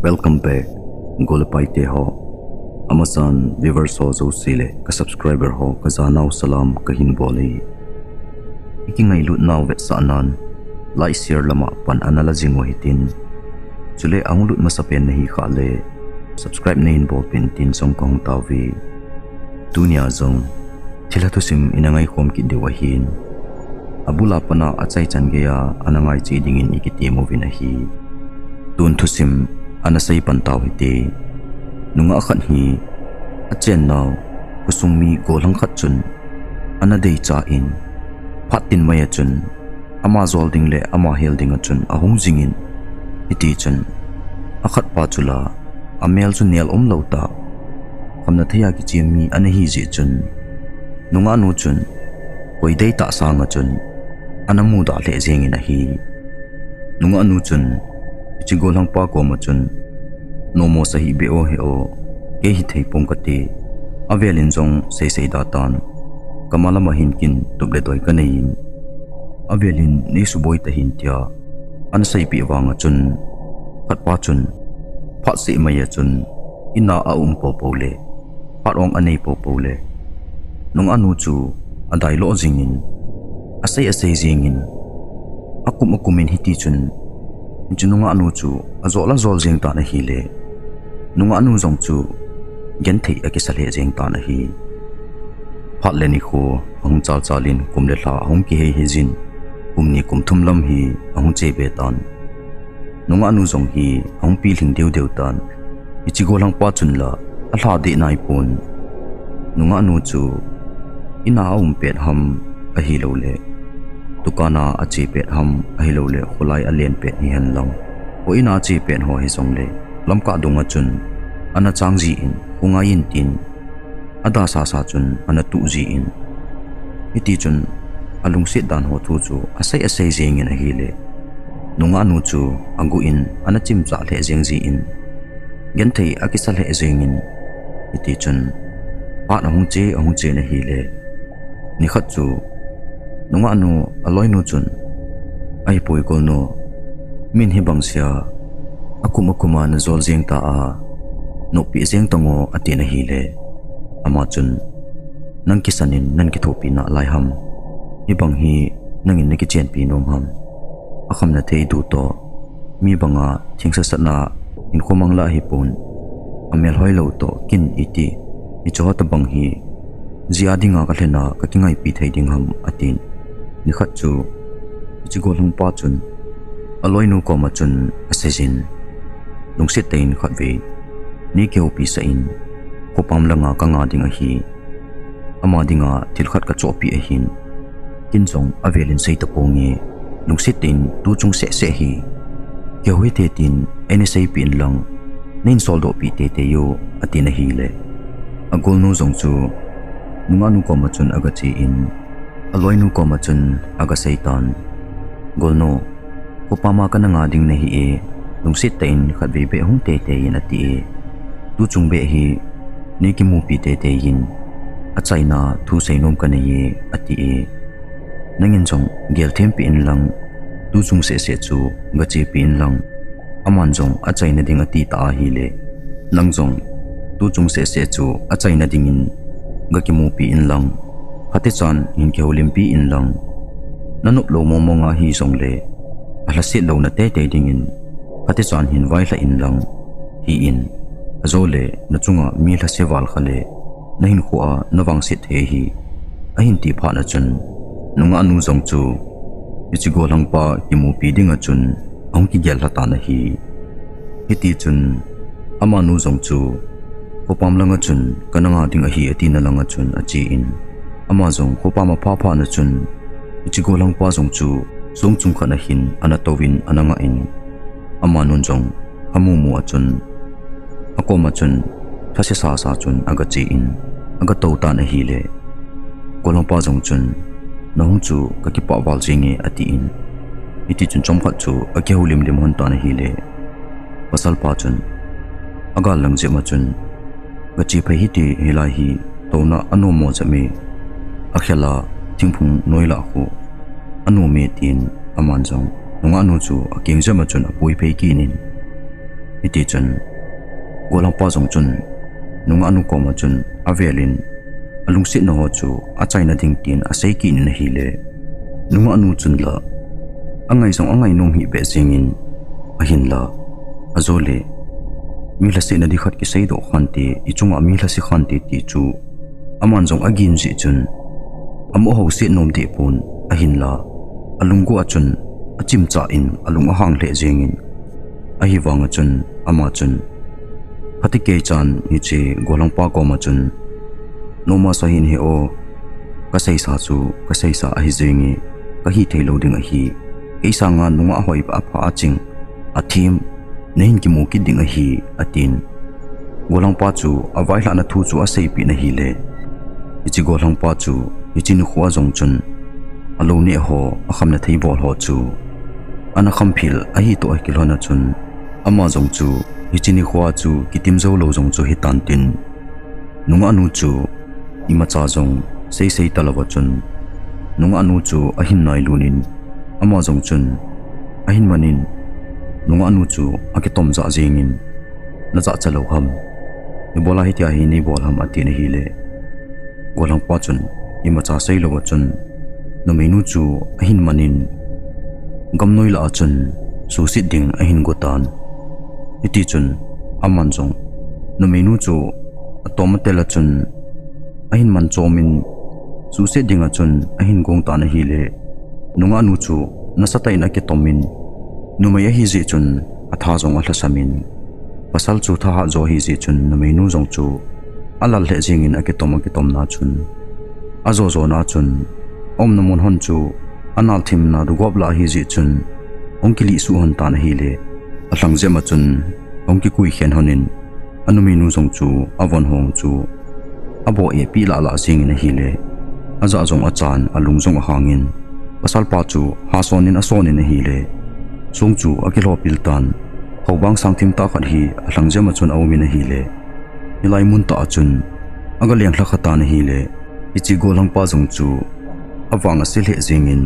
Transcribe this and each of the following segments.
Welcome back. Golpai te ho. Amasan viewers ho zo sile ka subscriber ho ka zanaw salam ka hinboli. Ikingai lut naw vet sanan. Lai share lama pan anala jingo hitin. Chule ang lut masapen nahi khale. Subscribe na hinbol pintin song kong tawi. Dunia zong. Tila to sim inangay kom ki dewahin. Abula pa na at say chan gaya anangay chidingin ikiti mo vinahi. Dun to sim anasay pantaw hiti. Nung akan hi at chen naw kusung mi golang khatchun anaday chain patin maya chun ama zolding le ama helding chun ahong jingin iti chun akat pa chula amel chun nel lauta kamna thaya ki chimi anahi ji chun nung anu chun koi day ta sanga chun anamu da le jengin ahi nung anu chun ichi golang pa ko ma chun nomo sahi beo heo ke hi thei pongkati avelin jong sei datan kamala mahinkin tuble doi kanein avelin ni suboi tahin tia an sei pi wanga chun khatpa chun phat si maya chun ina a popole parong anei popole nong anu chu adai lo jingin asai jingin akumin hiti chun jununga anu chu azola zol jeng ta na hile nunga anu zong chu gen thei akisale jeng ta na hi phatle ni kho hong cha chalin kumle hla hong ki he hijin kumni kumthum lam hi hong che be tan nunga anu zong hi hong pi hling deu tan ichi golang pa chun la a hla de nai pon nunga anu chu ina pet ham a hi lo le tukana achi pet ham a hi lo le khulai alen pet hi han long o ina chi pet ho hi song le lamka dunga chun ana changji in hunga in tin ada sa chun ana tu ji in iti chun alung sit dan ho thu chu asai jeng in a hi le nunga nu chu angu in ana chim cha le jeng ji in gen thei akisa le jeng in iti chun pa na hung che na hi le ni khat chu nunga nu aloi nu chun ai poi ko no min hi bangsia akuma na zol jeng ta a no pi jeng tango atina hi le ama chun nang kisanin nan ki thopi na lai ham hi bang hi nangin ne ki chen pi nom ham akham na thei du to mi banga thingsa satna in khomang la hi pon amel hoi lo to kin iti i cho ta bang hi zia dinga ka hlena ka kingai pi thei ding ham atin ni khat chu chi go long pa chun aloi nu ko ma chun asejin lungsit tein khat ve ni keu pi sa in ko pam langa ka nga dinga hi ama dinga til khat ka chopi a hin kin chong avelin sei ta pongi lungsit tein tu chung se hi keu hi te tin ene sei pin lang nin sol do pi te yo atina hi le agol nu zong chu nunga nu ko ma chun aga chi in aloi nu ko ma chun aga seitan golno ko pama ka nga ding na hi e lungsit tein khat ve be hung te in ati e tu chung be hi ni ki mu pi te in a chaina thu seinom ka ne ye ati e nangin chong gel them pi in lang tu chung se chu ga che pi in lang aman jong a chaina ding ati ta hi le nang jong tu chung se chu a chaina ding in ga ki mu pi in lang hati chan in ke holim pi in lang nanup lo mo nga hi song le ala sit lo na te ding in hati chan hin vai la in lang hi in azole na chunga mi la sewal khale na hin khuwa nawang sit he hi a hin ti pha na chun nunga anu jong chu ichi go lang pa ki mu pi ding a chun ong ki gel ta na hi hiti chun ama nu jong chu ko pam langa chun kananga ding a hi ati na langa chun a chi in ama jong ko pa ma pha na chun ichi go lang pa jong chu sung chung khana hin ana towin ananga in ama nun jong hamu mu a chun akoma chun thase sa chun aga chi in aga to ta na hi le kolong pa jong chun nong chu ka ki pa wal jinge ati in iti chun chom khat chu ake hulim lim hon ta na hi le pasal pa chun aga lang je ma chun ga chi phai hi ti hilai hi to na anu mo chame akhela thingphung noila khu anu me tin aman jong nunga nu chu aking jama chun apui phei ki nin iti chun golang pa jong chun nunga anu ko ma chun avelin alung sit no ho chu a chaina ding tin a sei ki na hi le nunga anu chun la angai song angai nong hi be singin a hin la azole mi la se na di khat ki sei do khanti i chunga mi la si khanti ti chu aman jong agin ji chun amo ho se nom ti pun a hin la alunggu a chun a chim cha in alung a hang le jengin a hi wanga chun ama chun hati ke chan ni che golang pa ko ma chun noma sa hin he o ka sei sa chu ka sei sa a hi jengi ka hi thelo ding a hi ke sa nga nunga hoi pa pha ching a thim nein ki mu ki ding a hi atin golang pa chu a vai la na thu chu a sei pi na hi le ichi golang pa chu ichi nu khwa jong chun alo ne ho a kham na thei bol ho chu ana kham phil a hi to a kilona chun ama jong chu ichi ni khwa chu kitim zo lo jong chu hi tan tin nunga nu chu ima cha jong sei sei talawa chun nunga nu chu a hin nai lunin ama jong chun a hin manin nunga nu chu a ki tom za jingin na za chalo ham ni bola hi tia hi ni bol ham ati na hi le golang pa chun ima cha sei lo chun no menu chu a hin manin gamnoi la chun su sit ding a hin gotan iti chun aman jong no menu chu atomatela chun a hin man chomin su sit ding a chun a hin gong ta na hi le nunga nu chu na satai na ki tomin nu mai hi ji chun a tha jong a hlasamin pasal chu tha ha zo hi ji chun no menu jong chu alal le jingin a ki tom na chun azo zo na chun om namun hon chu anal thim na du gobla hi ji chun ongkili su hon ta na hi le alang je ma chun ongki kui khen honin anumi nu jong chu avon hong chu abo e pi la la sing na hi le aza jong achan alung jong hangin pasal pa chu ha sonin a sonin na hi le sung chu akilo piltan hobang sangthim ta khat hi alang je ma chun awmi na hi le ilai mun ta chun aga leng hla khata na hi le ichi golang pa jong chu awang a sil he jingin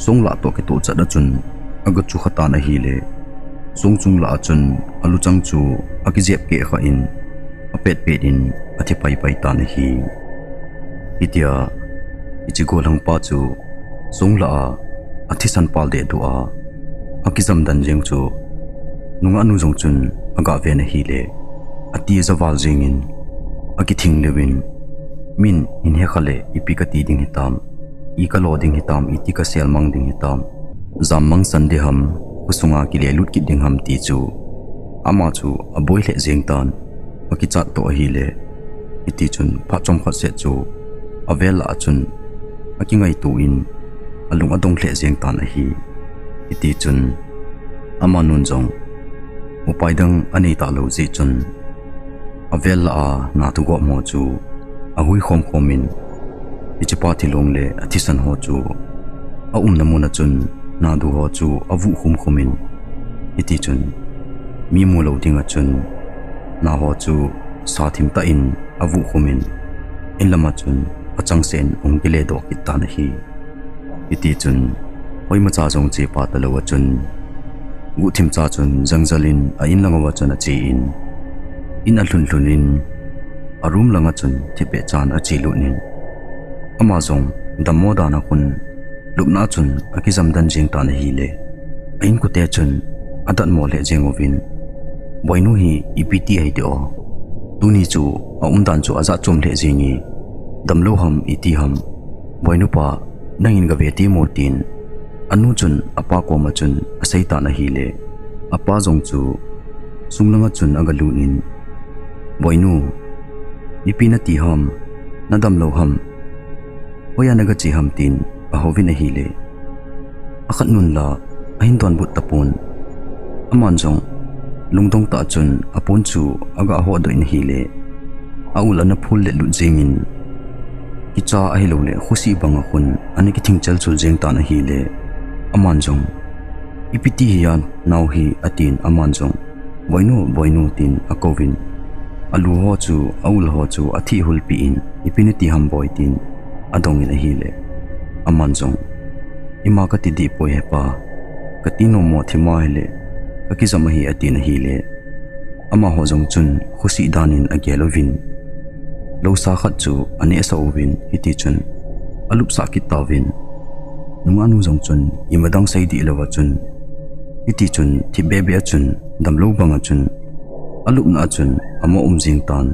sung la to ke to chada chun aga chu khata na hi le sung chung la chun alu chang chu aki jep ke kha in apet pet in athi pai pai ta na hi itia ichi golang pa chu sung la athi san pal de du a aki jam dan jeng chu nunga nu jong chun aga ve na hi le ati zawal jingin aki thing lewin min in he khale ipikati ding hitam ika loading hitam itika sel mang ding hitam zammang sande ham kusunga ki le lut ki ding ham ti chu ama chu aboi le jeng tan aki chat to hi le iti chun pha chom khat se chu avela chun aki ngai tu in alung adong le jeng tan hi iti chun ama nun jong upai dang ani ta lo ji chun avela na tu go mo chu ahui khom khomin ichi pathi long le athisan ho chu a namuna chun na du ho chu avu khum khomin iti chun mi mu lo dinga chun na ho chu sa thim ta in avu khumin in lama chun achang sen ongkile do kitta na hi iti chun hoi ma cha jong che pa ta lo chun gu thim cha chun jangjalin a in langawa chana che in a hlun arum langa chun thipe chan a chi lunin amazong dammo dana kun lukna chun akizam dan jing ta na hi le ain ku te chun adan mo le jengovin boinu hi ipiti ai de o tuni chu a umdan chu aza chum le jingi damlo ham iti ham boinu pa nangin ga veti motin anu chun apa ko ma chun asai ta na hi le apa jong chu sunglanga chun aga lunin boinu ipina ti ham nadam lo ham hoya naga chi ham tin a hovin a hi le akhat nun la ahin ton but tapun aman jong lungdong ta chun apun chu aga ho do in hi le aula na phul le lu jingin kicha a hi lo le khusi banga khun ani ki thing chal chul jeng ta na hi le aman jong ipiti hiyan naw hi atin aman jong boinu tin akovin alu ho chu aul ho chu athi hulpi in ipiniti ham boy tin adong in a hi le aman jong ima ka ti di poi hepa katino mo thima hele akizama hi atin hi le ama ho jong chun khusi danin agelovin lo sa khat chu ane sa ovin hiti chun alup sa kit tawin nunga nu jong chun imadang sai di lawa chun hiti chun thi bebe chun damlo banga chun alup na chun amo jing tan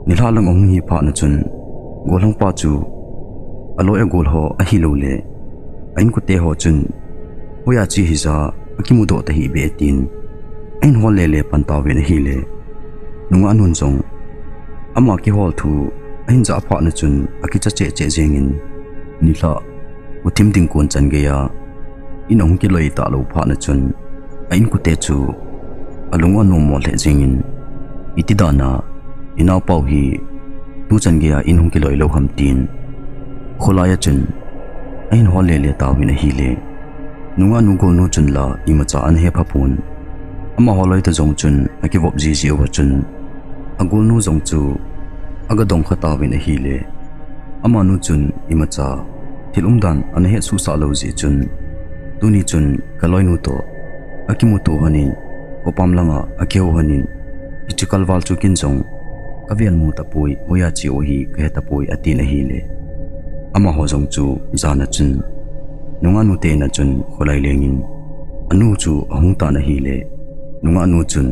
nilhalang ong hi pha na chun golang pa chu alo e gol ho a hi lo le ain ku te ho chun hoya chi hi za akimu do ta hi be tin ain hol le le pan taw ve hi le nunga nun jong ama ki hol thu ain za pha na chun akicha che che jengin nila uthim ding kon chan ge ya inong ki loi ta lo pha na chun ain ku te chu alunga no mo le jengin itidana inaw pau hi tu chan ge ya inong ki loi lo ham tin kholaya chun ain hol le le taw na hi le nunga nu go nu chun la ima cha an he phapun ama holoi ta jong chun aki vop ji ji wa chun agul nu jong chu aga dong khata win hi le ama nu chun ima cha thilum dan an he su sa lo ji chun tuni chun kaloi nu to aki mu to hanin opam langa akeu hanin ichikal wal chu kin jong kavian mu ta pui oya chi o hi ke ta pui ati na hi le ama ho jong chu jana chun nunga nu te na chun kholai lengin anu chu ahung ta na hi le nunga nu chun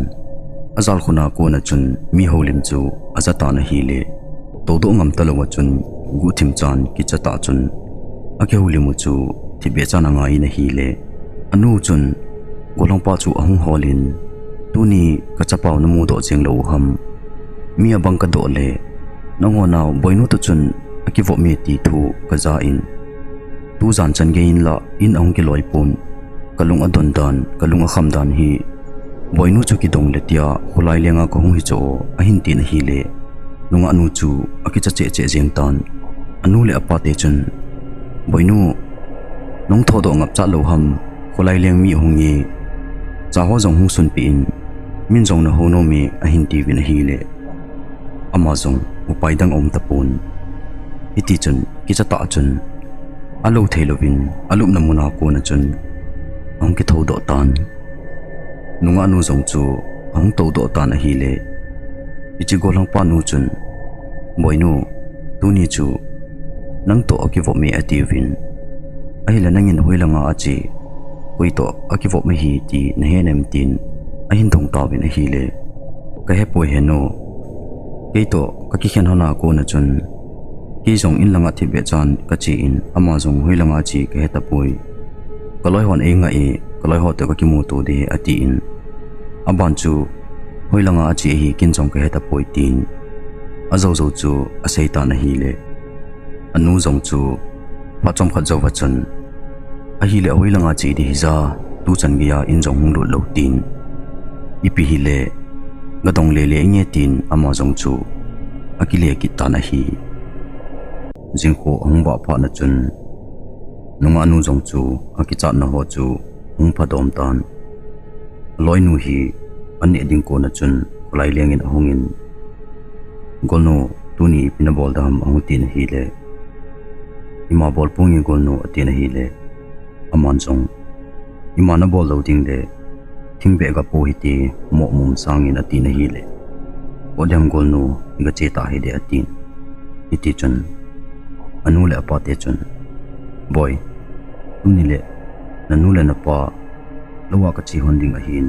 azal khuna ko na chun mi holim chu azata na hi le todo ngam talowa chun gu thim chan ki chata chun akeulimu chu thibe chana ngai na hi le anu chun golong pa chu ahung holin tuni ka chapau na mu do cheng lo ham mi abang ka do le nango naw boinu tu chun akivo mi ti thu ka za in tu zan chan ge in la in ong ki loi pun kalung adon dan kalung a kham dan hi boinu chu ki dong le tia khulai lenga ko hu hi cho a hin tin hi le nunga nu chu akicha che che jeng tan anu le apa te chun boinu nong tho do ngap cha lo ham khulai leng mi hungi cha ho jong hung sun pi in min jong na ho no mi a hin ti vin hi le ama jong upai dang om tapun iti chun kicha ta chun alo theilovin alum namuna ko na chun ong ki tho do tan nunga nu jong chu ong to do tan hi le ichi golang pa nu chun boinu tuni chu nang to akivo me ativin ai la nangin hoilanga achi hoi to akivo me hi ti nehenem tin ahin thong tawin hi le ka he poi he no ke to ka ki khen hona ko na chun ki jong in langa thi be chan ka chi in ama jong hoilanga chi ka he ta poi kaloi hon e nga e kaloi ho te ka ki mu to de ati in aban chu hoilanga achi hi kin jong ka he ta poi tin azo zo chu asei ta na hi le anu jong chu pa chom khat zo wa chun a hi le hoilanga chi di za tu chan gi ya in jong lu lo tin ipi hi le gadong le le nge tin ama jong chu akile ki ta na hi jingkho angwa pha na chun nunga nu jong chu akicha na ho chu hung pha dom tan loi nu hi ani ding ko na chun lai lengin ahungin golno tuni pina bol dam angu tin hi le ima bol pungi golno atin hi le aman jong ima na bol lo ding le thingbe ga po hi ti mo mum sangin atin hi le odam golno ga che ta hi de atin iti chun anu le apa te chun boy uni le nanu le na pa lawa ka chi hon ding a hin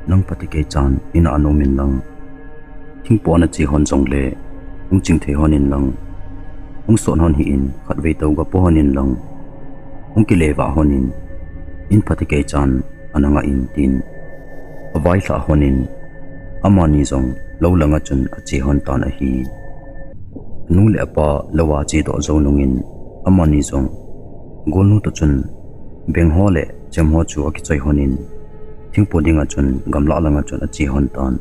nang pati ke chan ina anu min lang thing po na chi hon jong le ung ching the honin lang ung son hon hi in khat ve to ga po honin lang ung ki le wa honin in pati ke chan ananga in tin avai tha honin amani jong lo langa chun a chi hon ta na hi nu le pa lawa chi do zo nungin amani jong golnu to chun beng ho le chem ho chu aki chai honin thing podinga chun gamla langa chun a chi hon tan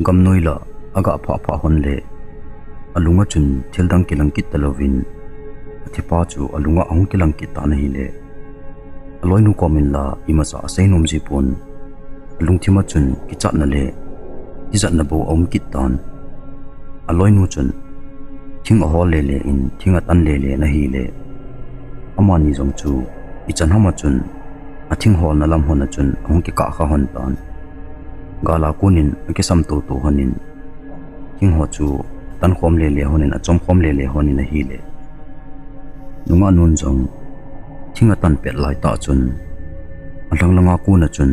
gam noila aga pha pha hon le alunga chun thildang kilang kit talovin athipa chu alunga ahung kilang kit ta na hi le aloi nu komin la ima sa sainom ji pon alung thima chun ki chat na le ki zat na bo om kit tan aloi nu chun thing a hol le le in thing a tan le le na hi le amani jong chu i chan hama chun a thing hol na lam hon na chun ahung ki ka kha hon tan gala kunin ke sam to to hanin king ho chu tan khom le le honin a chom khom le le honin a hi le nunga nun jong thinga tan pet lai ta chun alang langa ku na chun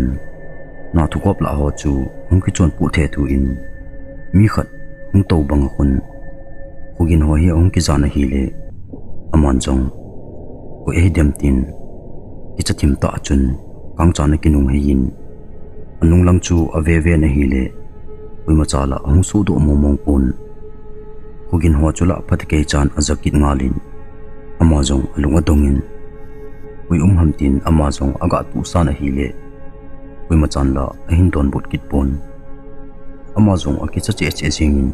na thu kop la ho chu hung ki chon pu the thu in mi khat hung to bang khun khugin ho hi hung ki jana hi le aman jong ko e dem tin ki chatim ta chun kang chana ki nung hin anung lang chu ave ve na hi le ui ma chala hung su do mo mong pun khugin ho chula phat ke chan azakit ngalin amazong alunga dongin ui ham tin amazong aga tu sa na hi le ui ma chan la ahin don bot kit pon amazong aki cha che che singin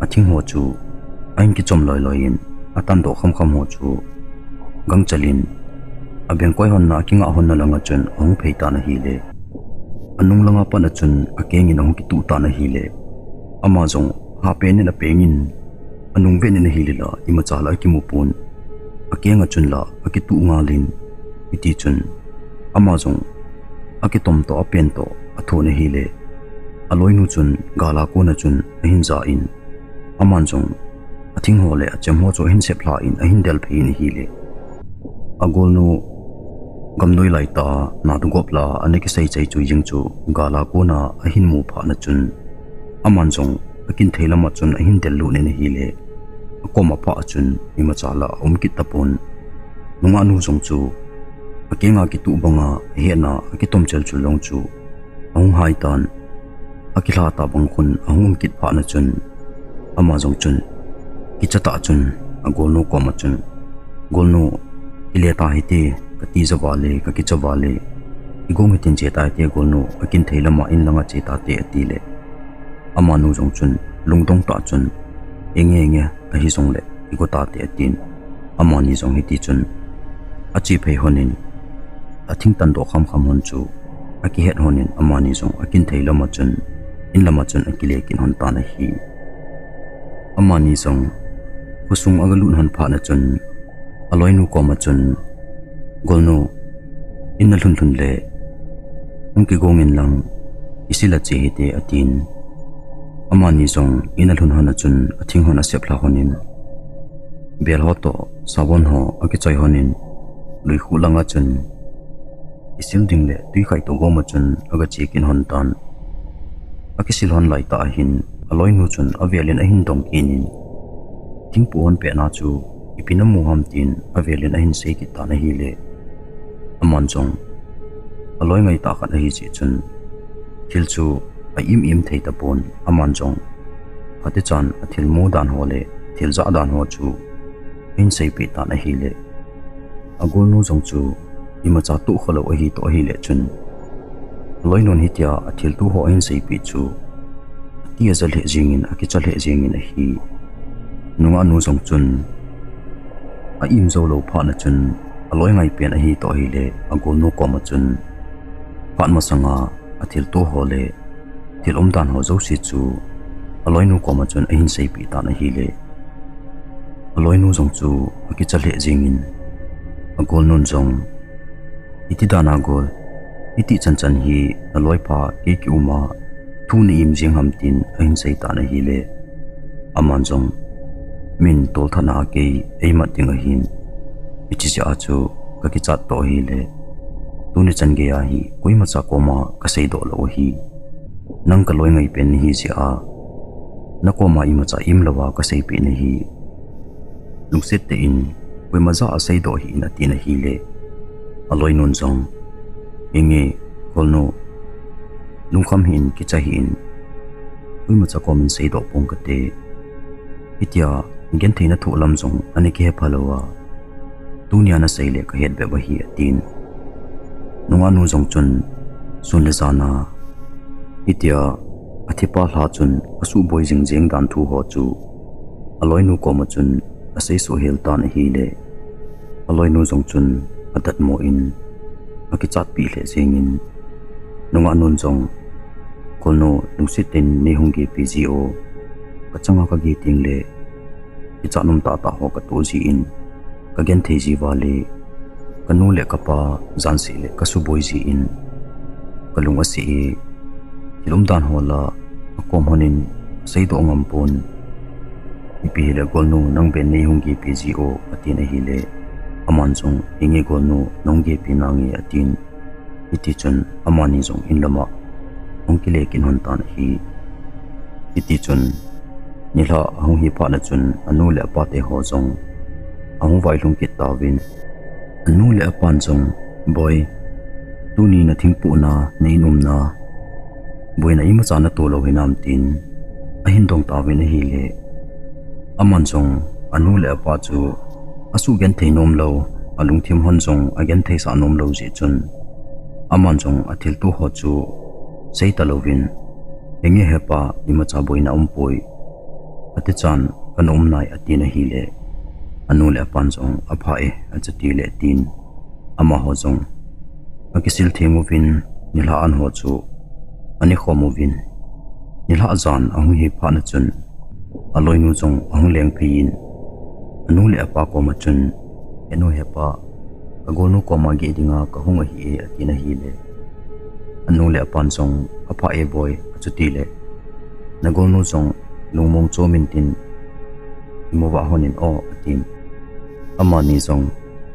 athing ho chu ain ki chom loi loin atan do kham kham ho chu gang chalin abeng koi hon na kinga hon na langa chun ong pheita na hi le anung langa pa na chun akeng in ong ki tu ta na hi le amazong ha pe ne na pengin anung ve ne na hi le la ima chala ki mu pun akenga chun la aki tu nga lin iti chun amazong aki tom to apen to atho ne hi le aloi nu chun gala ko na chun hin za in amanjong athing ho le achem ho cho hin sepla in ahin del phe ni hi le agol nu gamnoi lai ta na du gopla aneki sei chei chu jing chu gala ko na ahin mu pha na chun amanjong akin theilama chun ahin del lu ne hi le koma pa chun ima chala omkit tapon nunga nu jong chu akenga ki tu banga hena ki tom chel chu long chu ong hai tan akila ta bang khun ahum kit pha na chun ama jong chun ki chata chun agol no koma chun gol no ile ta hite ka ti zawale ka ki chawale igong hitin che ta te gol no akin theilama in langa che ta te atile ama nu jong chun lungdong ta chun enge ahi song le igo ta te tin amani song hiti chun achi phei honin athing tan do kham kham hon chu aki het honin amani song akin theilama chun in lama chun akile kin hon ta na hi amani song kusung agalun hon pha na chun aloi nu ko ma chun golno in lun lun le ungki gongin lang isila che hite atin amani song in lun hon chun athing hon asepla honin bel hoto sabon ho aki chai honin lui khulanga chun isil ding le tui khai to goma chun aga chekin hon tan aki sil hon lai ta hin aloi nu chun avelin ahin dong kinin ting pu hon pe na chu ipina mu ham tin avelin ahin sei ki ta na hi le aman chong aloi ngai ta khat hi chi chun thil chu a im thei ta pon aman chong ate chan athil mu dan ho le thil za dan ho chu in sei pe ta na hi le agol nu jong chu ima cha tu kholo hi to hi le chun loi non hitia athil tu ho in sei pi chu ti azal he jingin aki chal he jingin hi nunga nu jong chun a im zo lo pha na chun aloi ngai pen hi to hi le agol nu ko ma chun pan ma sanga athil tu ho le thil dan ho zo si chu aloi nu ko ma chun ahin sei pi ta na hi le aloi nu jong chu aki chal he jingin agol nun jong iti dana gol iti chan hi aloi pa ke ki uma thu ni im jing ham tin ahin sei ta na hi le aman jong min tol thana ke ei ma ting hin ichi ja chu ka ki chat to hi le tu ni chan ge ya hi koi ma cha ko ma ka sei do lo hi nang ka loi ngai pen hi si a na ko ma i ma cha im lawa ka sei pe ni hi lungset te in koi ma za a sei do hi na ti na hi le aloi nun jong enge kolno lungkham hin ki cha hin ui ma cha ko min sei do pong ka te itia gen theina thu lam jong ani ke phalowa dunia na sei le ka het be ba hi atin nunga nu jong chun sun le zana itia athipa hla chun asu boi jing jeng dan thu ho chu aloi nu ko ma chun asei so hel tan hi le aloi nu jong chun adat mo in aki chat pi le jengin nunga nun jong kolno lungsitin ni hungi pgo kachanga ka gi ting le ichanum ta ta ho ka to ji in ka gen the ji wale kanu le kapa jansi le kasu boi ji in kalunga si tilum dan hola akom honin sei do ngampon ipihile golnu nang ben nei hungi PGO atin ahile aman jong inge golnu nongge pinangi atin iti chun amani jong inlama ongkile kin hon tan hi iti chun nila hong hi pa na chun anu le pa te ho jong ang vai lung kit tawin anu le apan jong boy tuni na thingpu na nei num na boy na ima chana to lo hinam tin ahin dong tawin hi le aman jong anu le apa chu asu gen theinom lo alung thim hon jong again thei sa nom lo ji chun aman jong athil tu ho chu sei ta lovin enge hepa ima cha boina umpoi ate chan kanom nai atina hi le anu le apan jong apha e achati le tin ama ho jong akisil themovin nila an ho chu ani khomovin nila azan ahu hi pha na chun aloi nu jong ahu leng phin anu le apa ko ma chun eno hepa agonu ko ma ge dinga ka hunga hi e atina hi le anu le apan jong apha e boy achuti le nagonu jong lungmong chomin tin imowa honin o atin amani jong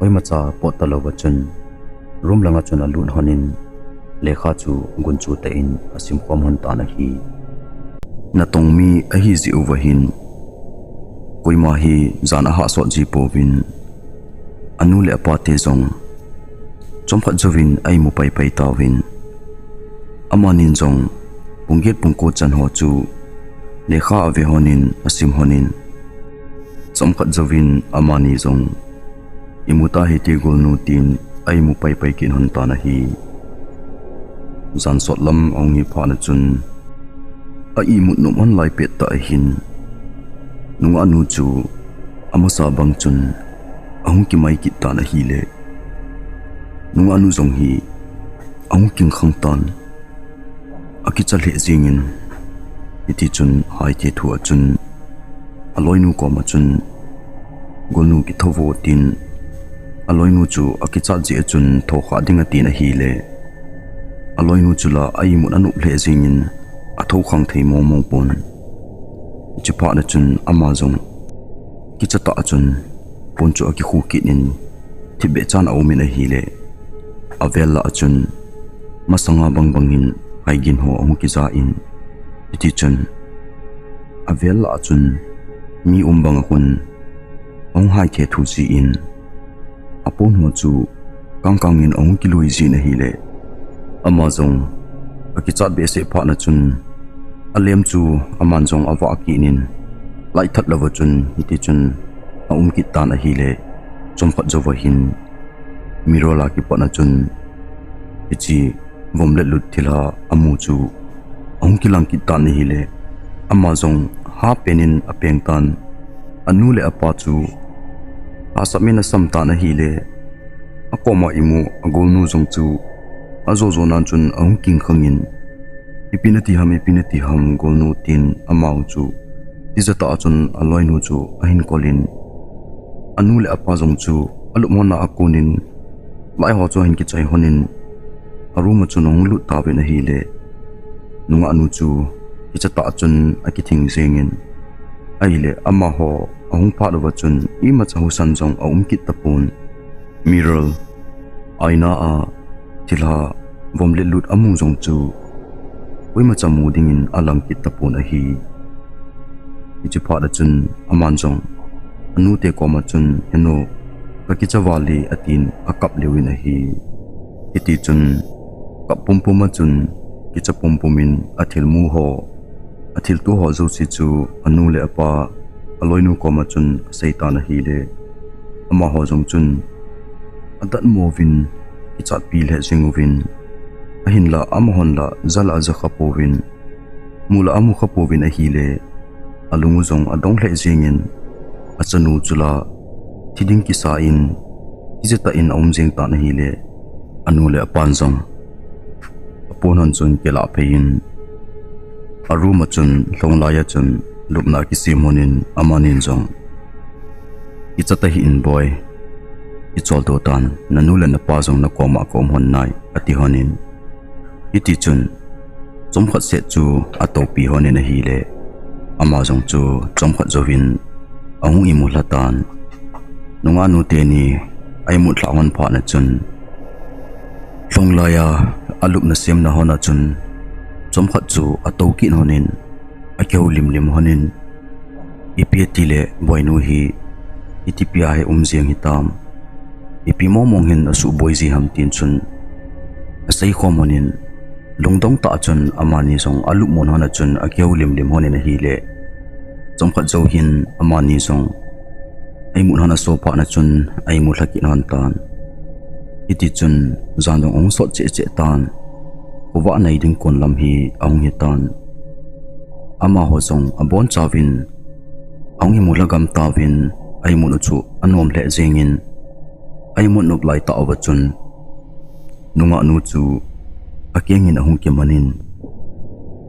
oi macha potalo bachun room langa chun alun honin lekha chu gunchu te in asim khom hon ta na hi na tongmi a hi zi uwahin koima hi zana ha so ji povin anu le apa te jong chomphat jovin ai mu pai pai tawin amanin jong pungget pungko chan ho chu lekha ave honin asim honin chomphat jovin amani jong imuta hi ti gol nu tin ai mu pai pai kin hon ta na hi zan sot lam ong hi pha na chun a i mut num on lai pet ta hin nung anu chu amusa bang chun ahung ki mai ki ta na hi le nung anu jong hi ahung king khang tan aki chal he jingin iti chun hai te thu chun aloi nu ko ma chun golnu ki thovo tin aloi nu chu aki cha je chun tho kha dinga ti na hi le aloi nu chula ai mun anu hle jingin atho khang thei mo mo pon chipa na chun amazon ki cha ta chun pon chu aki khu ki nin thibe chan au min a hi le avela chun masanga bang bangin aigin ho ong ki za in iti chun avela chun mi umbang hun ong hai the thu ji in apon ho chu kang kang in ong ki lui ji na hi le amazon aki chat be se pha na chun alem chu aman jong awa ki nin lai that lawa chun iti chun ki ta na hi le chomphat jowa hin mirola ki pa na chun ichi vomle lut thila amu chu ong ki lang ki ta na hi le amazon ha penin apeng tan anu le apa chu asamina samta na hi le akoma imu agonu jong chu azo zo nan chun ong king khangin ipinati ham golnu tin amau chu tizata chun aloi nu chu ahin kolin anu le apa jong chu alumona akunin lai ho chu hin ki chai honin aruma chu nong lu ta be na hi le nunga anu chu kichata chun aki thing zengin ai le ama ho ahung pha do chun ima chahu san jong kit tapun miral aina a tilha vomle lut amung jong chu oima chamu dingin alang kit tapun a hi ichi pha da chun aman jong anu te ko ma chun heno kakicawali atin akap lewin a hi iti chun kapum puma chun kichapum pumin athil mu ho athil tu ho zo si chu anu le apa aloinu ko ma chun seitan a hi le ama ho jong chun adat movin kichat pil he singuvin ahin la amhon la zala za khapovin mula amu khapovin a hi le alungu jong adong hle jingin achanu chula thiding ki sa in izeta in jeng ta na hi le anu le apan jong aponan chun kela phein aruma chun hlonglaya chun lupna ki simonin amanin jong ichata hi in boy ichol to tan nanula na pa jong na koma kom hon nai ati honin iti chun chom khat se chu atopi hone na hi le ama jong chu chom khat zovin ahung imu latan nunga nu te ni ai mu thlawan pha na chun longlaya alup na sem na hona chun chom khat chu atoki honin akeu lim honin ipiati le boinu hi itipia he umjiang hitam ipi momong hin asu boizi ham tin chun asai khomonin lungdong ta chun amani song alup mon hona chun akeu lim honin hi le chom khat zo hin amani song ai mun hana sopa na chun ai mu thlaki nan tan iti chun zandong ong so che tan uwa nei ding kon lam hi ong hi tan ama ho song abon chawin ong hi mulagam tawin ai mun chu anom le jengin ai mun nop lai ta awa chun nunga nu chu akengin ahung ke manin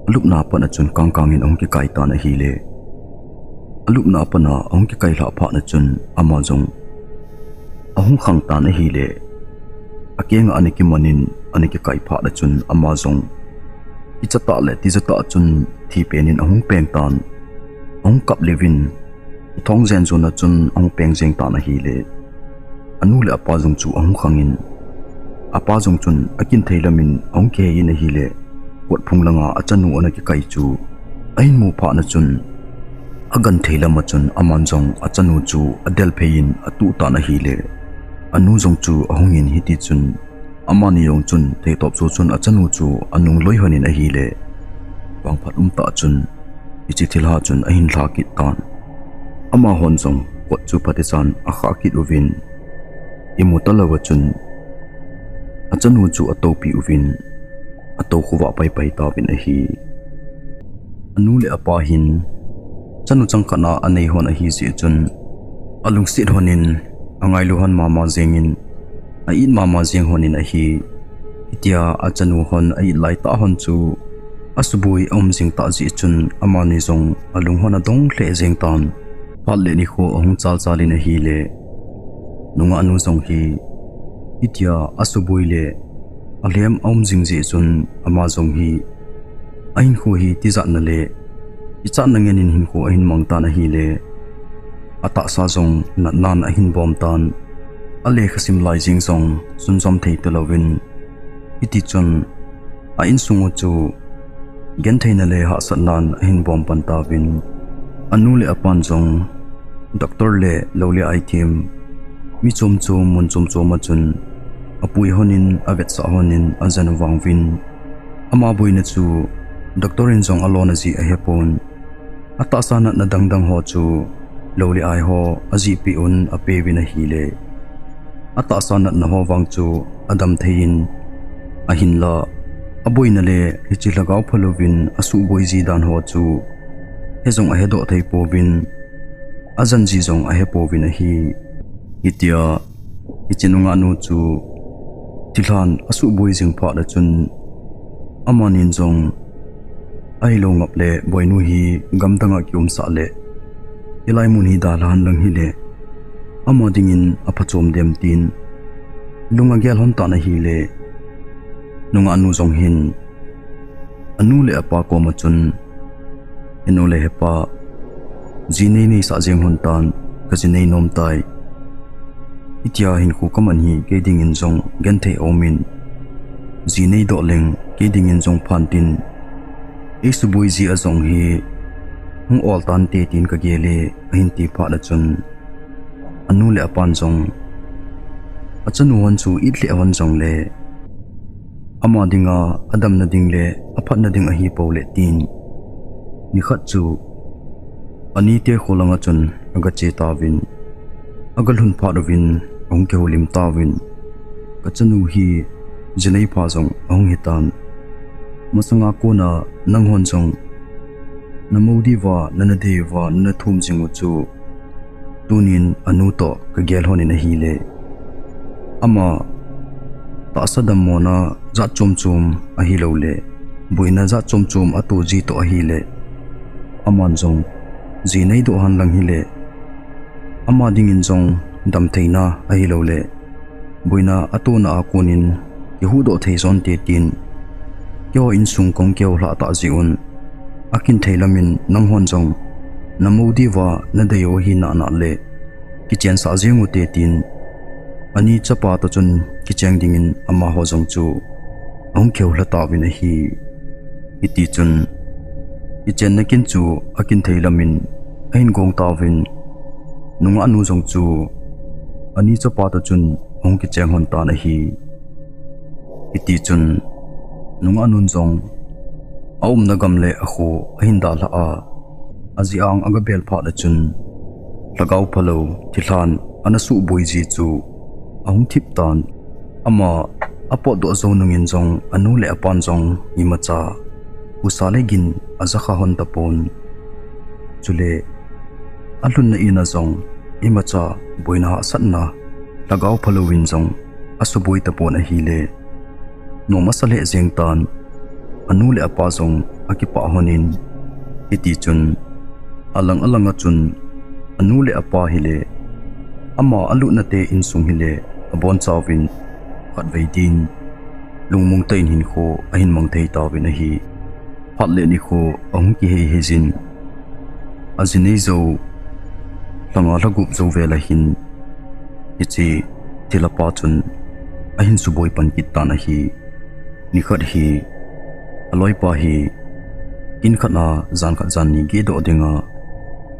alup na pa na chun kangin ong ki kai ta na hi le alup na pa na ong ki kai la pha na chun ama jong ahung khang ta na hi le akenga aniki manin aniki kai pha na chun ama jong ichata le tizata chun thi penin ahung peng tan ong kap levin thong zen zona chun ong peng jeng ta na hi le anu le apa jong chu ahung khangin apa jong chun akin theilamin ong ke in hi le wat phunglanga achanu anaki kai chu ain mu pha na chun agan theilama chun aman jong achanu chu adel phein atu ta na hi le anu jong chu ahungin hiti chun amani yong chun thei top chu chun achanu chu anung loi hanin a hi le wang phat ta chun ichi thilha chun ahin thla ki tan ama hon jong wat chu patisan a kha ki uvin imutalawa chun achanu chu atopi uvin ato khuwa pai ta bin a hi anu le apa hin chanu changkana anei hon a hi si chun alung sit honin angai luhan mama zengin a in mama zeng honin a hi itia achanu hon ai lai ta hon chu asubui om jing ta ji chun amani zong alung hon adong hle jeng tan pal le ni kho ong chal chalin a hi le nunga anu zong hi itia asubui le alem om jing ji chun ama zong hi ain kho hi ti za na le ichan nangenin hin ko ahin mangta na hi le ata sa zong na nan ahin bom tan ale khasim lai jing zong sun som thei telawin iti chon a in sungu chu gen theina le ha satnan ahin bom pantawin anu le apan zong doctor le lole ai team mi chom mun chom chun apui honin avet sa honin azan wangwin ama boina chu doctorin zong alona ji a hepon ata sana na dangdang ho chu loli ai ho aji pi un ape wina hile ata sana na ho wang chu adam thein ahin la aboina le hichi lagaw phalovin asu boizi dan ho chu hezong a hedo thei povin azan ji zong a he povin a hi itia ichinunga nu chu tilhan asu boizing pha da chun amanin zong ai lo ngap le boinu hi gamdanga kyum sa le ilai mun hi dalan lang hi le amadingin apachom dem tin lunga gel hon ta na hi le nunga anu zong hin anu le apa ko ma chun enu le hepa jinei nei sa jeng hon tan ka jinei nom tai itia hin khu kaman hi ke ding in zong gen the omin jinei do leng ke ding in zong phan tin isubui ji azong hi hung ol tan te tin ka gele hin ti pha da chun anu le apan zong achanu wan chu itle awan zong le ama dinga adam na ding le aphat na ding a hi pole tin ni khat chu ani te kholanga chun aga che tawin agal hun pha dovin ong ke holim tawin ka chanu hi jinei pha zong ong hitan masanga ko na nang hon chong namodi wa nanade wa na thum jingu chu tunin anu to ka gel honin a hi le ama ta sadam mona za chom a hi lo le buina za chom atu ji to a hi le aman jong ji nei do han lang hi le ama ding in jong dam theina a hi lo le buina atu na akunin yehu do thei zon te tin kyo in sung kong kyo hla ta ziun akin theilamin nang hon jong namudi wa na deyo hi na na le kichen sa zingu te tin ani chapa ta chun kicheng dingin ama ho jong chu ong kyo hla ta win hi iti chun kichen na kin chu akin theilamin ain gong ta win nunga anu jong chu ani chapa ta chun ong kicheng hon ta na hi iti chun nunga nun jong aum na gamle akhu ahinda la a aziang aga bel pha la chun lagaw phalo thilhan anasu boiji chu ahung thip tan ama apo do zo nungin jong anu le apan jong imacha usale gin azakha hon tapon chule alun na ina jong imacha boina satna lagaw phalo win jong asuboi tapon a hile no masale jeng tan anu le apa jong akipa honin iti chun alang alanga chun anu le apa hile ama alu na te in sung hile abon chawin khat veidin lungmung tein hin kho ahin mang thei tawin a hi phat le ni kho ong ki he hezin azinei zo langa lagup zo vela hin ichi tilapa chun ahin suboi pan kit ta na hi ni khat hi aloi pa hi in khana zan khat zan ni ge do dinga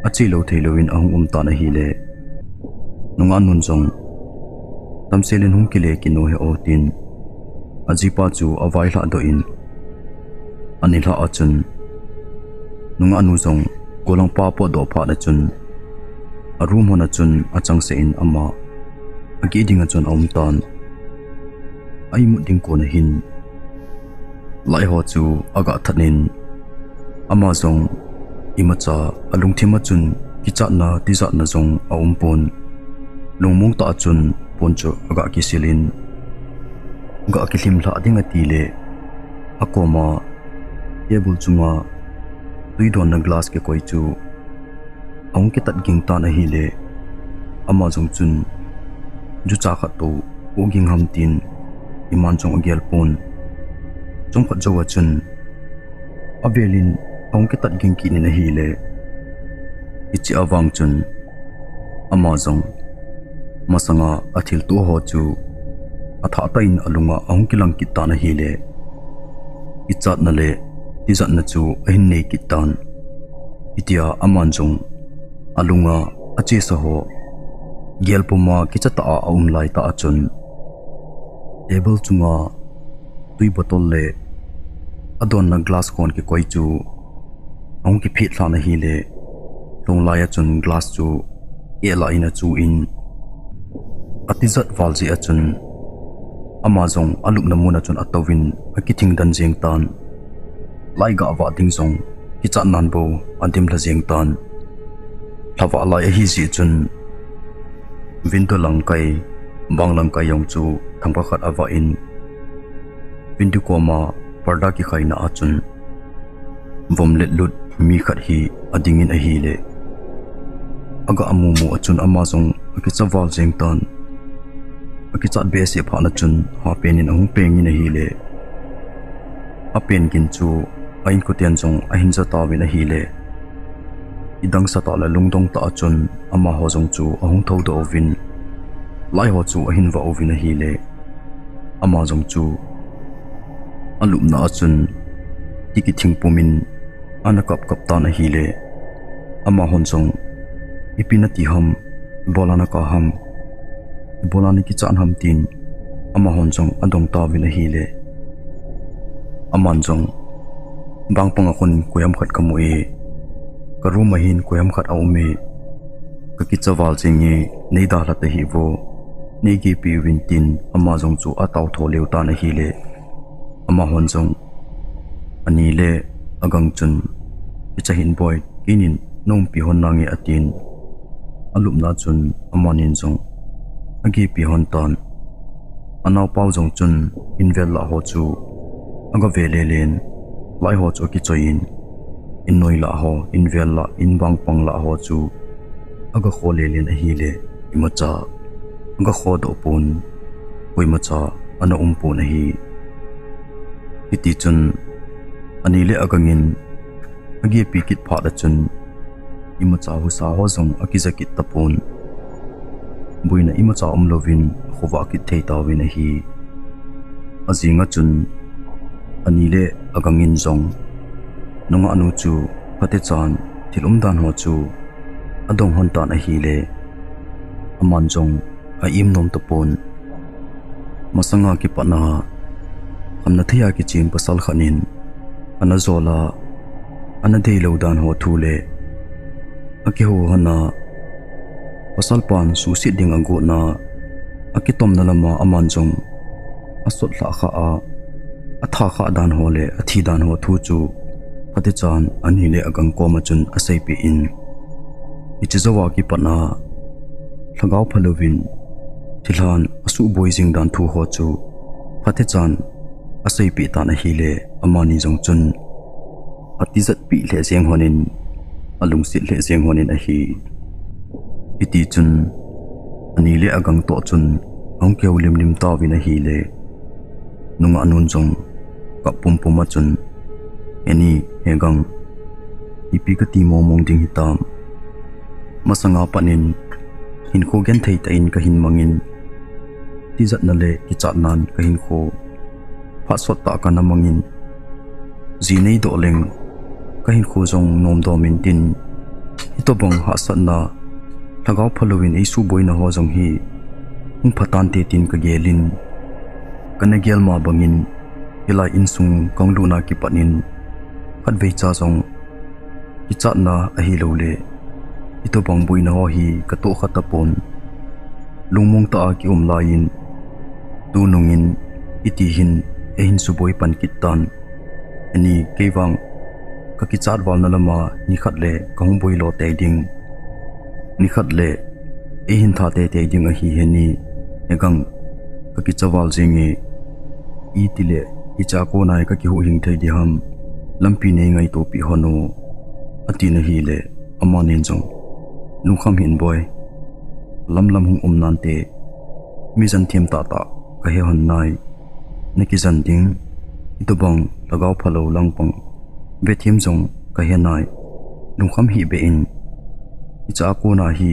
achi lo theiloin ahung ta na hi le nunga nun jong tamselin hung kile kino he otin ajipa chu awai hla do in anila achun nunga nu jong kolang pa po do pha na chun arum hona chun achang se in ama agi dinga chun om tan ai mu ding ko na hin lai ho chu aga thatnin ama jong imacha alung thima chun kicha na tiza na jong aum pon lungmung ta chun poncho aga kisilin ga kilim la dinga tile akoma table chunga tuidon na glass ke koi chu ong ke tat ging ta na hile ama jong chun ju cha kha to oging ham tin iman chong agel pon chong khat jawa chun abelin ong ke tat ging ki ni na hile ichi awang chun ama jong masanga athil tu ho chu atha tain alunga ong kilang kita na hile ichat na le tizat na chu ahin nei kitan itia aman jong alunga achi sa ho gelpuma kichata a aum lai ta achun table chunga tui botol le adon na glass kon ke koi chu ong ki phit thla na hile long lai achun glass chu ela ina chu in atizat valji achun amazong aluk namuna chun atawin akithing dan jeng tan laiga wa ding jong kicha nan bo antim la jeng tan thawa lai hi ji chun window lang kai bang lang kai yong chu thangpa khat awa in window koma parda ki khaina achun vom let lut mi khat hi adingin a hi le aga amumu achun amazong akicha wal jeng tan akichat base pha na chun ha penin ahung pengin a hi le a pen kin chu ain ko tian jong a hin za ta win a hi le idang sa ta la lungdong ta chun ama ho jong chu ahung tho do win lai ho chu a hin wa ovin a hi le ama jong chu alup na chun tiki thing pumin ana kap kap ta na hi le ama hon jong ipina ti ham bolana ka ham bolani ki chan ham tin ama hon jong adong ta win a hi le aman jong bang pang akon koyam khat kamoi karu mahin koyam khat aume ka ki chawal chingi neida la te hi wo negi pi win tin ama jong chu ataw tho leu ta na hi le ama hon jong ani le agang chun ichahin boy kinin nom pi hon nangi atin alup na chun amanin jong agi pi hon tan anaw pau jong chun invel la ho chu aga vele len lai ho chu ki choin in noi la ho invel la in bang pang la ho chu aga khole len a hi le imacha aga kho do pun poimacha ana umpu na hi iti chun ani le agangin agi pikit pha da chun ima chahu sa ho zong akizakit tapon buina ima cha lovin khowa ki thei tawin hi azinga chun ani le agangin zong nunga anu chu pate chan thilum dan ho chu adong hon ta na hi le aman zong a im nom tapon masanga ki pana amna thaya ki chin pasal khanin ana zola ana dei lo dan ho thu le aki ho hana pasal pan su si ding ango na akitom na lama aman jong asot la kha a atha kha dan ho le athi dan ho thu chu pate chan ani le agang ko ma chun asai pi in ichizawa ki pana lagaw phalovin thilhan asu boi jing dan thu ho chu pate chan asai pi ta na hi le amani jong chun atizat pi le jeng honin alung sit le jeng honin a hi iti chun ani le agang to chun ong keu lim lim ta win a hi le nunga anun jong ka pum pum chun eni hegang ipi ka ti mo mong ding hitam masanga panin hin kho gen thei ta in ka hin mangin ti zat na le ki chat nan ka hin kho pha sot ta ka na mangin ji nei do leng ka hin kho jong nom do min tin ito bang ha sat na lagaw phalowin ei su boi na ho jong hi hung phatan te tin ka gelin kana gel ma bangin ila insung kongluna ki panin advei cha jong ki chat na a hi lo le ito bang boi na ho hi ka to khata pon lungmong ta ki lain tu nungin iti hin ehin su boi pan kitan ani kewang ka ki chat wal na lama ni khat le kong boi lo te ding ni khat le ehin tha te te ding a hi heni egang ka ki chawal jingi itile icha ko nai ka ki hu hing thei di ham lampi nei ngai to pi hono ati na hi le amanin jong lungkham hin boy lam lam hung nan te mi jan thiam ta ta ka he hon nai neki jan ding itobang lagaw phalo langpang be thiam jong ka he nai lungkham hi be in icha ko na hi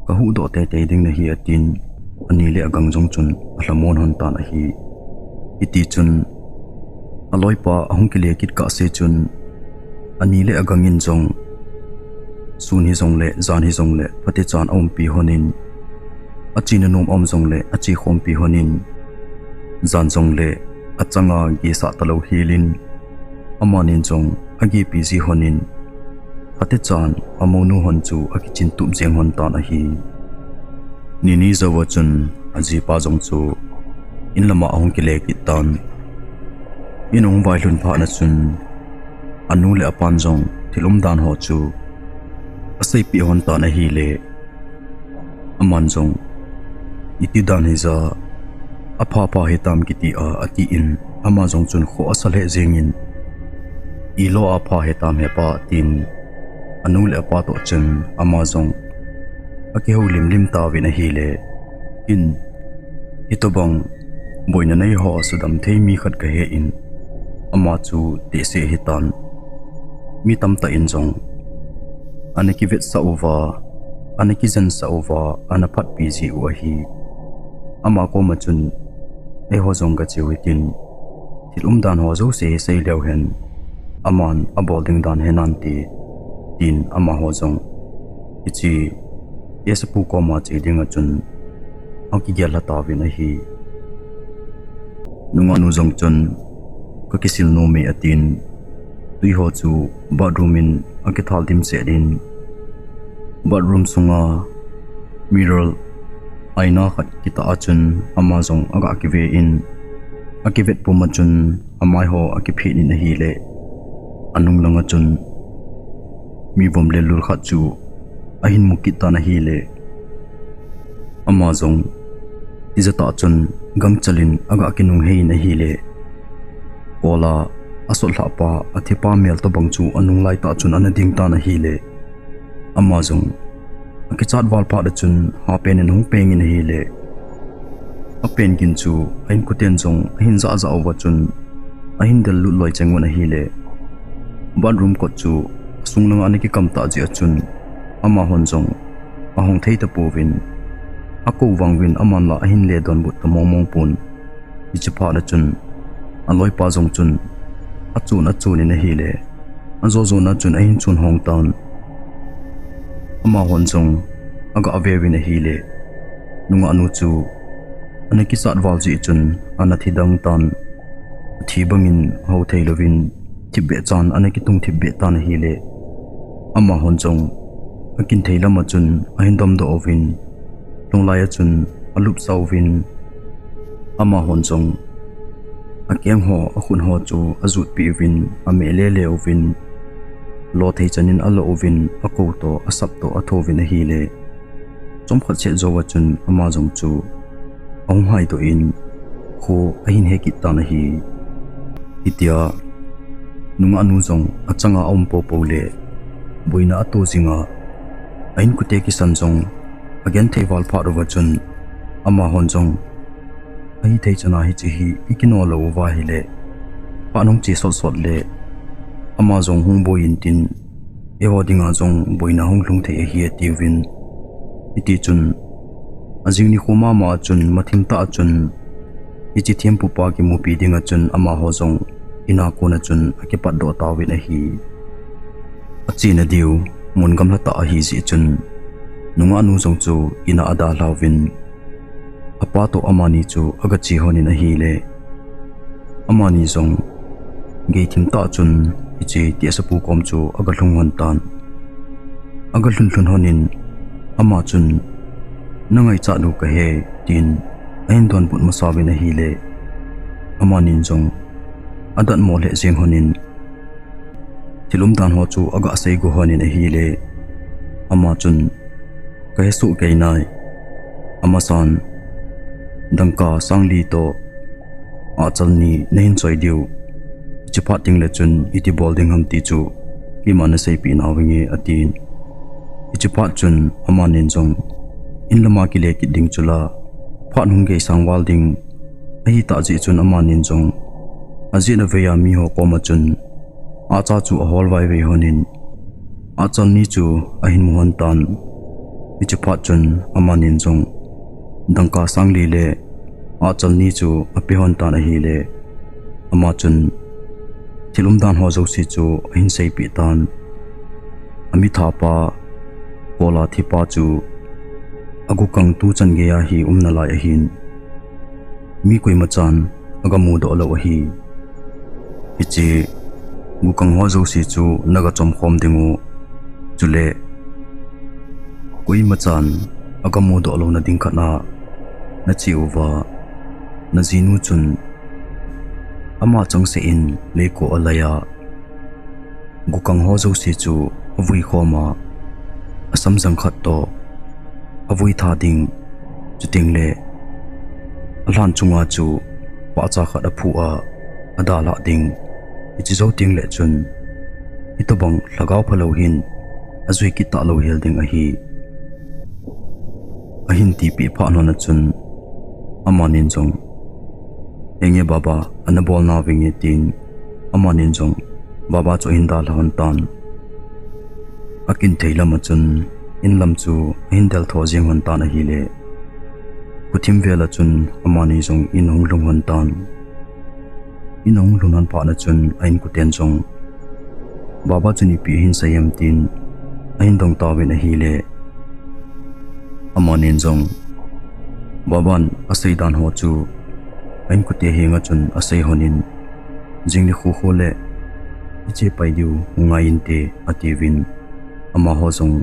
ka hu do te te ding na hi atin ani le agang jong chun ahlamon hon ta na hi iti chun aloi pa ahung ki le kit ka se chun ani le agangin jong sun hi jong le zan hi jong le pate chan om pi honin achina nom om jong le achi khom pi honin zan jong le achanga gi sa talo hilin amanin jong agi pi ji honin pate chan amonu hon chu akichin tum jeng hon ta na hi nini zawa chun aji pa jong chu in lama ahung ki le ki tan inong vai lun pha na chun anu le apan jong thilum dan ho chu asai pi hon ta na hi le aman jong iti dan hi za apha pa he tam ki ti a ati in ama jong chun kho asal he jengin ilo apha he tam he pa tin anu le apa to chen ama jong ake ho lim lim ta wi na hi le in itobang boina nei ho sudam thei mi khat ka he in ama chu te se hitan mi tam ta in jong aneki vet sa over aneki zen sa over anaphat pi ji wa hi ama ko ma chun e ho jong ga chiwitin thilum dan ho zo se sei leu hen aman abolding dan henan ti tin ama ho jong ichi yesapu ko ma chi dinga chun aki gyala ta wi na hi nunga nu jong chun ka kisil no me atin tui ho chu bathroom in akithal dim se din bathroom sunga mirror aina khat kita achun amazong aga akive in akivet puma chun amai ho akiphi ni na hi le anung langa chun mi vom le lur khat chu ahin mukita na hi le amazong izata chun gang chalin aga kinung hei na hi le ola asol hapa athipa mel to bangchu anung lai ta chun anading ta na hi le amazong akichat wal pa da chun ha pen en hung peng in hi le a pen kin chu ain kuten jong hin za za over chun ahin del lut loi chengwan hi le bathroom ko chu sunglang ani ki kamta ji achun ama honjong ahong theita povin ako wangwin aman la ahin le don but mongmong pun ichipa na chun aloi pa jong chun achun in hi le anzo na chun ahin chun hong town ama honjong aga avewin hi le nunga anu chu anaki sat walji chun anathi dang tan thibangin ho theilovin tibbe chan anaki tung tibbe tan hi le ama honjong akin theilama chun ahindom do ovin longlaya chun alup sauvin ama honjong akem ho akhun ho chu azut piwin amele le ovin lo thei chanin alo ovin ako to asap to athovin hi le chomkhat che zowa chun ama jong chu ong hai to in kho ahin he kit tan hi itia nunga anu jong achanga om po le boina ato jinga ain kute ki sanjong again thewal pha ro chun ama honjong ai thei chana hi chi hi ikino lo wa hi le panong chi sot le ama jong hung bo in tin ewa dinga jong boina hung lung thei hi tiwin iti chun ajing ni khoma ma chun mathim ta chun ichi thiam pu pa ki mu pi dinga chun ama ho jong ina ko na chun akepat do tawin a hi achina diu mun gam la ta hi ji chun nunga nu jong chu ina ada lawin apa to amani chu aga chi honin a hi le amani jong ge thim ta chun ichi ti sapu kom chu aga hlungwan tan aga hlun honin ama chun nangai cha nu ka he tin ain don put masawin a hi le amanin jong adan mo le jeng honin tilum dan ho chu aga sei go honin a hi le ama chun ka hesu ke nai ama san dangka sangli to a chalni nein choi diu chipa ting le chun iti bolding ham ti chu ki man sei pi na winge atin ichipa chun amanin jong inlama ki le ki ding chula phan hung ge sangwal ding ahi ta ji chun amanin jong azina veya mi ho koma chun acha chu a hol vai ve honin achal ni chu ahin muhan tan ichipa chun amanin jong dangka sangli le achal ni chu api hon tan hi le ama chun thilum dan ho zo si chu ahin sei pi tan ami thapa pola thipa chu agu kang tu chan ge ya hi umna lai a hin mi koi machan aga mu do lo hi ichi gu kang ho zo si chu naga chom khom dingu chule koi machan aga mu do lo na ding khana na chi uwa na jinu chun ama chang se in le ko alaya gu kang ho zo si chu vui khoma asam jang khat to avui tha ding chuting le alan chunga chu pa cha khat aphu a adala ding ichi zo ting le chun itobang lagaw phalo hin azui ki ta lo hel ding a hi ahin ti pi pha no na chun amanin jong enge baba anabol na winge tin amanin jong baba cho hinda lahan tan akin theila ma chun in lam chu hindal tho jeng hon tan a hi le puthim vela chun amani jong in hong lung hon tan in hong lunan pa na chun ain ku ten jong baba chuni pi hin sayam tin ain dong tawin a hi le amanin jong baban asai dan ho chu ain ku te hinga chun asai honin jingni khu kho le iche pai diu ngai in te ativin ama ho jong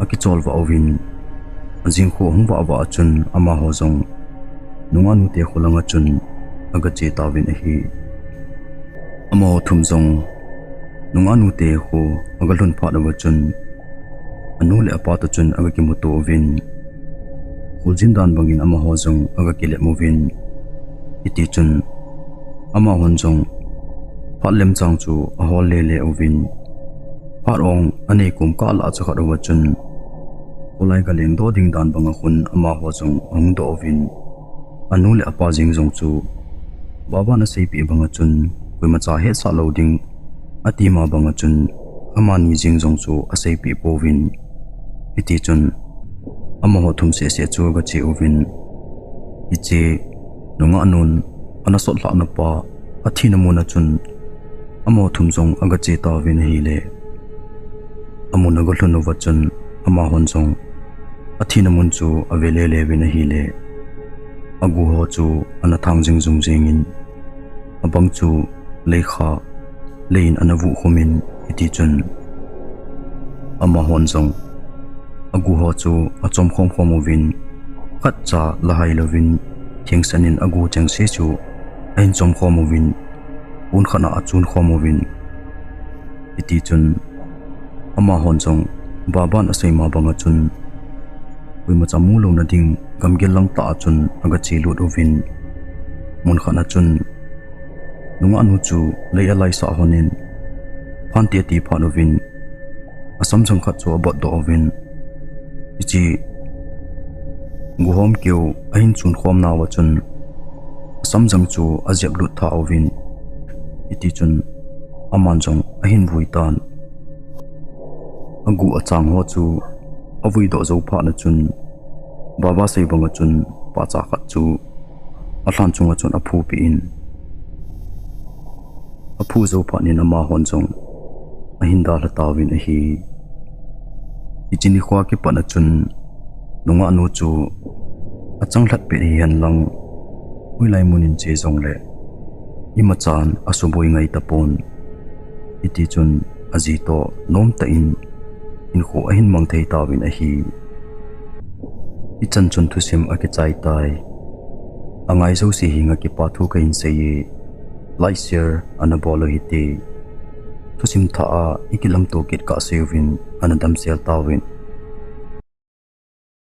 aki chol wa ovin jing kho hung wa chun ama ho jong nunga nu te khulanga chun aga che tawin a hi ama ho thum jong nunga nu te kho aga lun pha da chun anu le apa ta chun aga ki muto ovin khulzin dan bangin ama ho jong aga ki le movin iti chun ama hon jong phalem chang chu a hol le le ovin parong ane kum ka la cha khar wa chun ulai ga leng do ding dan banga khun ama ho jong ong do ovin anu le apa jing jong chu baba na sei pi banga chun pui ma cha he sa loading ati ma banga chun amani jing jong chu asei pi povin iti chun ama ho thum se chu ga che ovin ichi nunga anun ana sot la na pa athi na muna chun amo thum jong aga che ta vin hi le amuna go hlunu wa chun ama hon jong athi na mun chu avele le vin hi le agu ho chu ana thang jing jung jing in abang chu lekha lein anavu khumin iti chun ama hon jong agu ho chu achom khom khom ovin khat cha lahai lovin thengsanin agu chang se chu ain chom khom ovin un khana achun khom ovin iti chun ama hon jong baban asai ma banga chun pui ma chamu lo na ding gamgel lang ta chun aga chi lut ovin mun khana chun nunga anu chu leya lai sa honin phanti ti phanovin asam jang kha chu abot do ovin ichi guhom keu ain chun khom na wa chun asam jang chu azep lut tha ovin iti chun aman jong ahin vuitan agu achang ho chu avui do zo pha na chun baba sei banga chun pa cha khat chu athan chunga chun aphu pi in aphu zo pha ni na ma hon jong ahin da la tawin a hi ichini khwa ke pa na chun nunga anu chu achang hlat pe hi han lang uilai munin che jong le imachan asuboi ngai tapon iti chun aji to nom ta in kho ahin mang thei tawin a hi ichan chun thusim aki chai tai angai zo si hinga ki pathu ka in sei lai share anabolo hiti thusim tha a ikilam to kit ka sevin anadam sel tawin